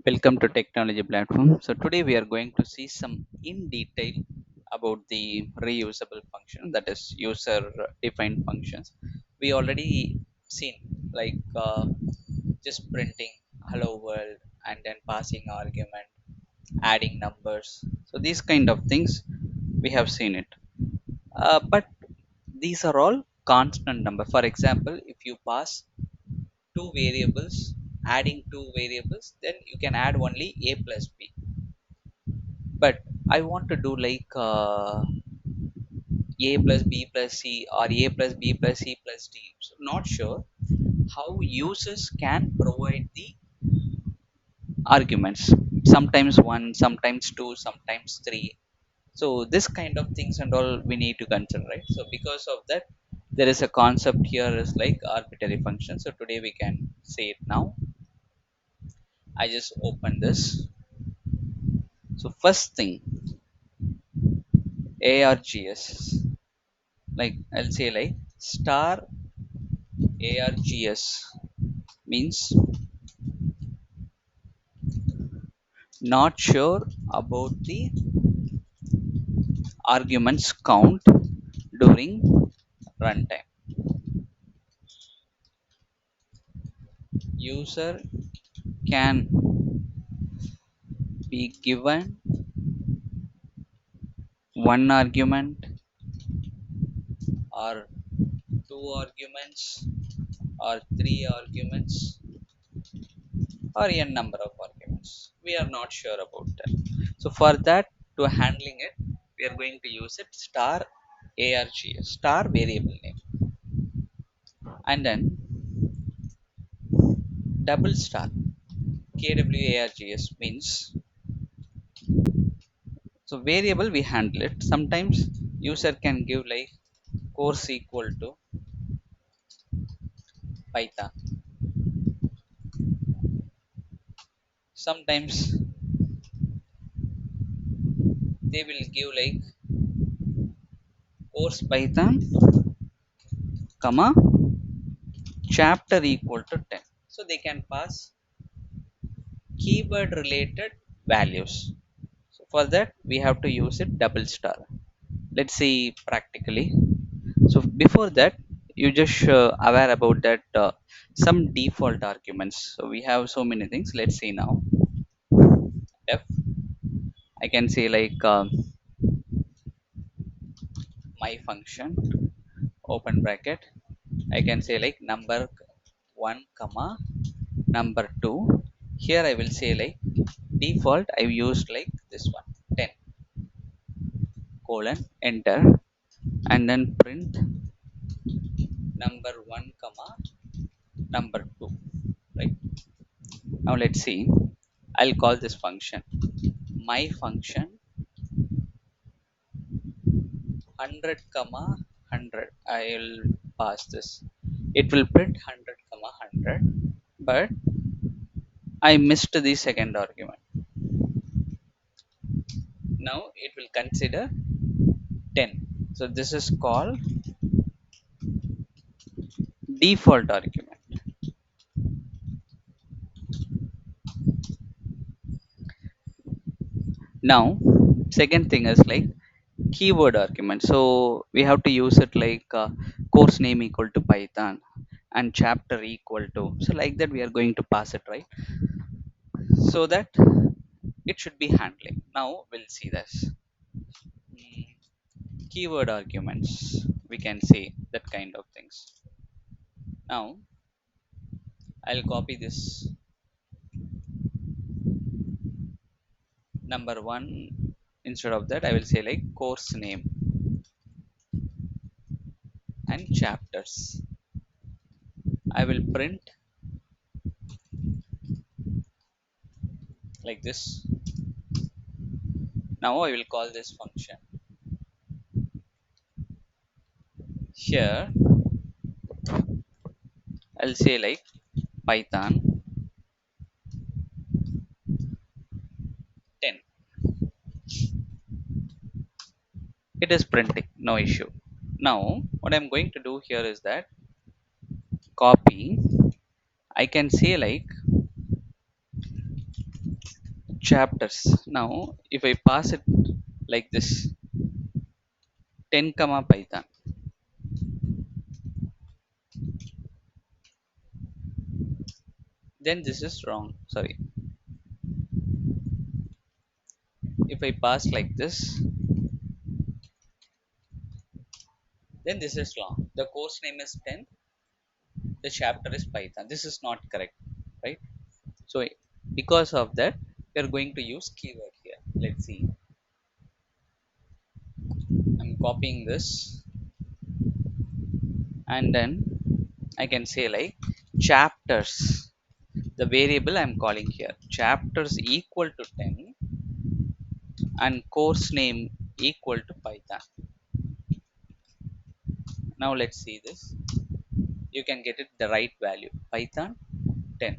Welcome to technology platform. So today we are going to see some in detail about the reusable function, that is user defined functions. We already seen like just printing hello world and then passing argument, adding numbers. So these kind of things we have seen it. But these are all constant number. For example, if you pass two variables, adding two variables, then you can add only a plus b. But I want to do like a plus b plus c or a plus b plus c plus d. So not sure how users can provide the arguments. Sometimes one, sometimes two, sometimes three. So this kind of things and all we need to consider, right? So because of that, there is a concept here is like arbitrary function. So today we can say it now. I just open this. So first thing, args, like I'll say like star args means not sure about the arguments count during runtime. User can be given one argument or two arguments or three arguments or n number of arguments. We are not sure about that. So for that, to handling it, we are going to use it star args, star variable name, and then double star kwargs means, so variable we handle it. Sometimes user can give like course equal to python. Sometimes they will give like course python comma chapter equal to 10. So they can pass keyword related values. So for that we have to use it double star. Let's see practically. So before that, you just aware about that some default arguments. So we have so many things. Let's see now. F, I can say like my function, open bracket. I can say like number 1 comma number 2. Here I will say like default I used like this one, 10 colon enter, and then print number 1 comma number 2, right? Now let's see. I'll call this function my function 100 comma 100. I'll pass this. It will print 100 comma 100, but I missed the second argument. Now it will consider 10. So this is called default argument. Now second thing is like keyword argument. So we have to use it like course name equal to python and chapter equal to, so like that we are going to pass it, right? So that it should be handling. Now we'll see this. Keyword arguments, we can say that kind of things. Now I'll copy this number 1. Instead of that I will say like course name and chapters. I will print like this. Now I will call this function. Here I'll say like python 10. It is printing, no issue. Now what I'm going to do here is that copy. I can say like chapters. Now if I pass it like this, 10 comma python, then this is wrong. Sorry, if I pass like this, then this is wrong. The course name is 10, the chapter is python. This is not correct, right? So because of that, we are going to use keyword here. Let's see, I'm copying this, and then I can say like chapters, the variable I'm calling here, chapters equal to 10 and course name equal to python. Now let's see this, you can get it the right value, python 10.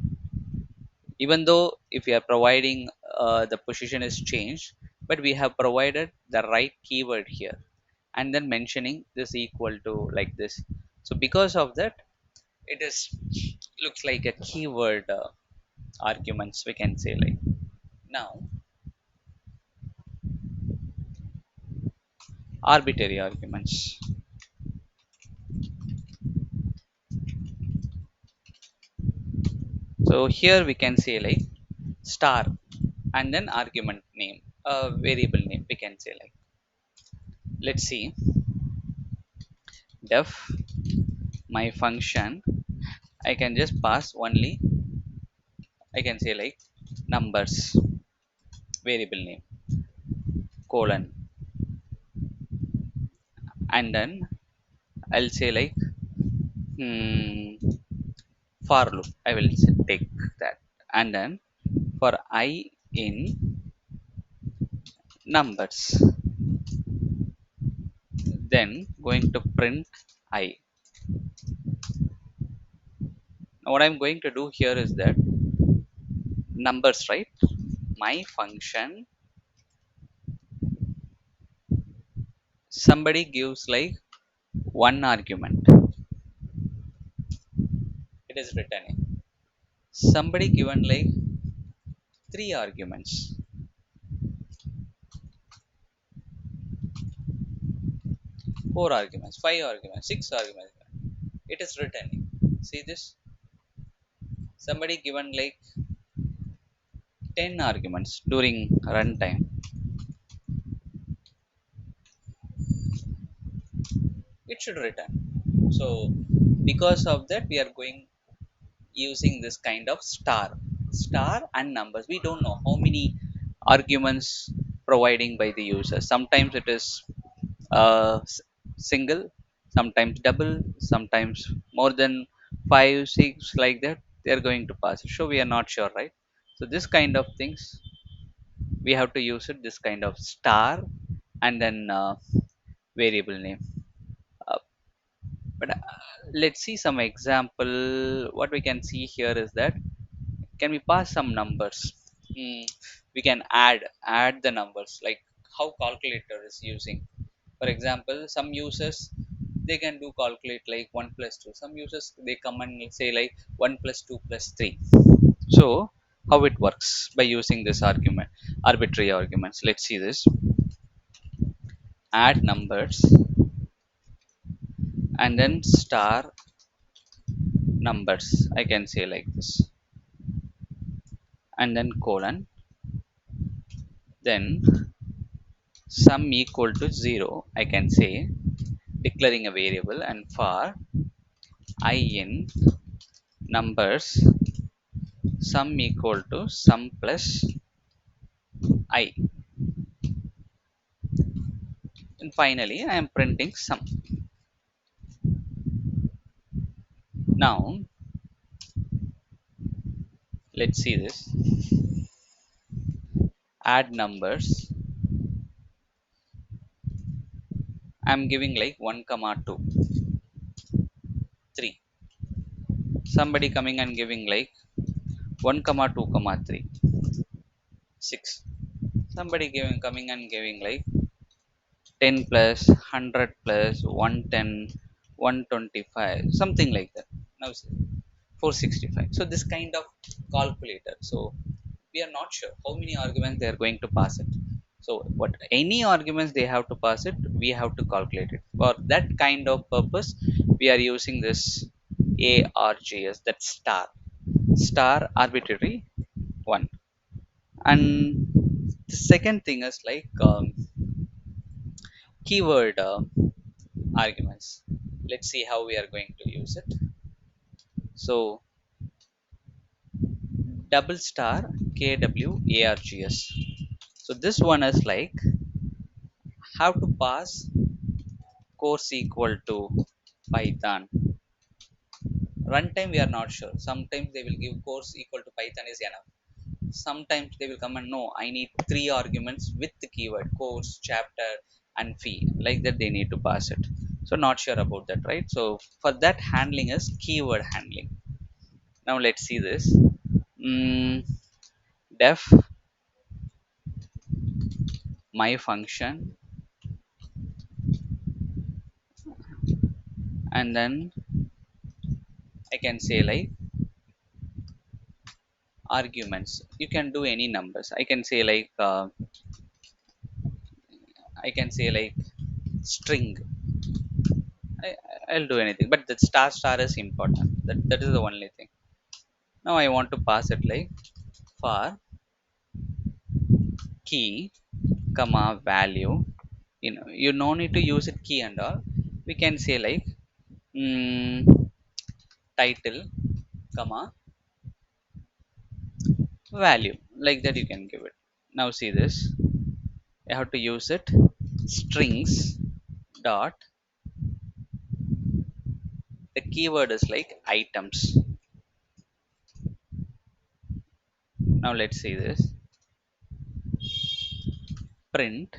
Even though if we are providing the position is changed, but we have provided the right keyword here, and then mentioning this equal to like this. So because of that, it is looks like a keyword arguments, we can say like. Now arbitrary arguments. So here we can say like star and then argument name, variable name, we can say like. Let's see, def my function, I can just pass only, I can say like numbers, variable name, colon, and then I'll say like hmm, for loop. I will take that, and then for I in numbers, then going to print I. Now what I'm going to do here is that numbers, right? My function, somebody gives like one argument, it is returning. Somebody given like three arguments, four arguments, five arguments, six arguments, it is returning. See this? Somebody given like 10 arguments during runtime, it should return. So because of that, we are going using this kind of star and numbers. We don't know how many arguments providing by the user. Sometimes it is single, sometimes double, sometimes more than 5 6 like that, they are going to pass it. So we are not sure, right? So this kind of things we have to use it, this kind of star and then variable name. uh, but let's see some example. What we can see here is that, can we pass some numbers? Hmm, we can add the numbers like how calculator is using. For example, some users, they can do calculate like 1 plus 2. Some users, they come and say like 1 plus 2 plus 3. So how it works by using this argument, arbitrary arguments. Let's see this, add numbers and then star numbers, I can say like this, and then colon, then sum equal to 0, I can say, declaring a variable, and for I in numbers, sum equal to sum plus I, and finally I am printing sum. Now let's see this, add numbers, I'm giving like 1 comma 2 3. Somebody coming and giving like 1 comma 2 comma 3 6. Somebody giving coming and giving like 10 plus 100 plus 110 125, something like that. Now see, 465. So this kind of calculator, so we are not sure how many arguments they are going to pass it. So what any arguments they have to pass it, we have to calculate it. For that kind of purpose, we are using this args, that star arbitrary one. And the second thing is like keyword arguments. Let's see how we are going to use it. So double star kwargs. So this one is like how to pass course equal to python. Runtime we are not sure. Sometimes they will give course equal to python is enough. Sometimes they will come and no, I need three arguments with the keyword course, chapter, and fee. Like that they need to pass it. So not sure about that, right? So for that, handling is keyword handling. Now let's see this. mm, Def my function, and then I can say like arguments. You can do any numbers. I can say like I can say like string. I, I'll do anything, but the star is important. That is the only thing. Now I want to pass it like for key, comma value. You no need to use it key and all. We can say like mm, title, comma value. Like that you can give it. Now see this. I have to use it strings dot. The keyword is like items. Now let's see this. Print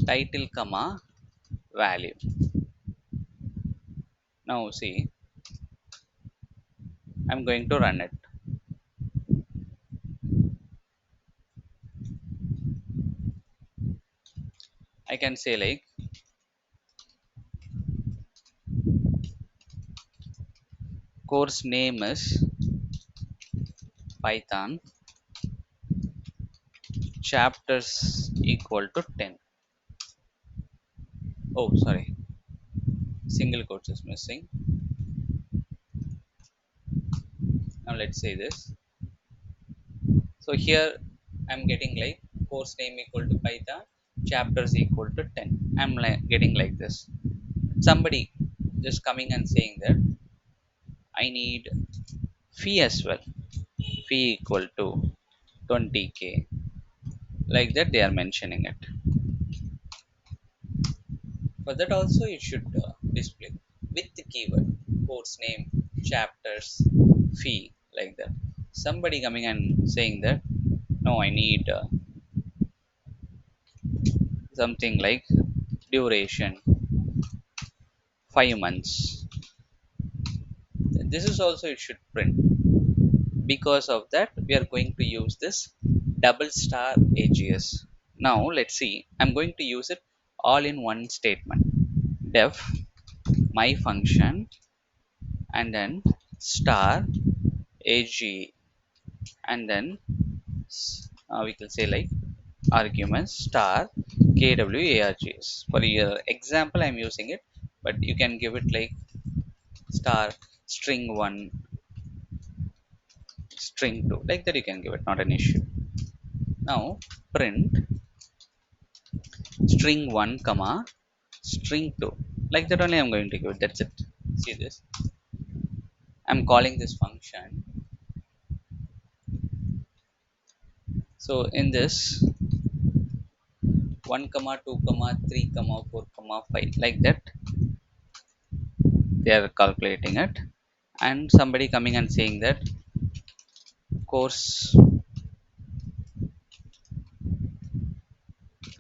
title, comma value. Now see, I'm going to run it. I can say like course name is Python, chapters equal to 10. Oh, sorry, single quotes is missing. Now let's say this. So here I'm getting like course name equal to Python, chapters equal to 10. I'm like getting like this. Somebody just coming and saying that I need fee as well. Fee equal to 20k. Like that they are mentioning it. For that also you should display with the keyword course name, chapters, fee, like that. Somebody coming and saying that no, I need something like duration 5 months. This is also it should print. Because of that we are going to use this double star ags. Now let's see, I'm going to use it all in one statement. Def my function, and then star ag, and then we can say like arguments star kwargs. For your example I'm using it, but you can give it like star string 1, string 2, like that you can give it, not an issue. Now print string 1 comma string 2, like that only I'm going to give it. That's it. See this, I'm calling this function. So in this 1 comma 2 comma 3 comma 4 comma 5, like that they are calculating it. And somebody coming and saying that course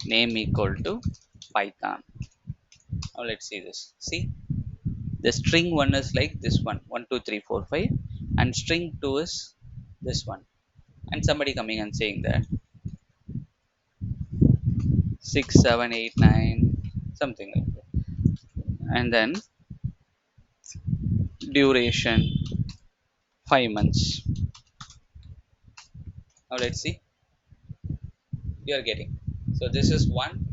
name equal to python. Now let's see this. See, the string 1 is like this one, 1 2 3 4 5, and string 2 is this one. And somebody coming and saying that 6 7 8 9, something like that. And then duration 5 months. Now let's see, you are getting. So this is 1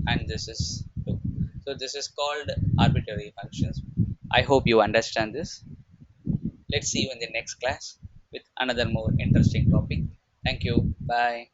and this is 2. So this is called arbitrary functions. I hope you understand this. Let's see you in the next class with another more interesting topic. Thank you. Bye.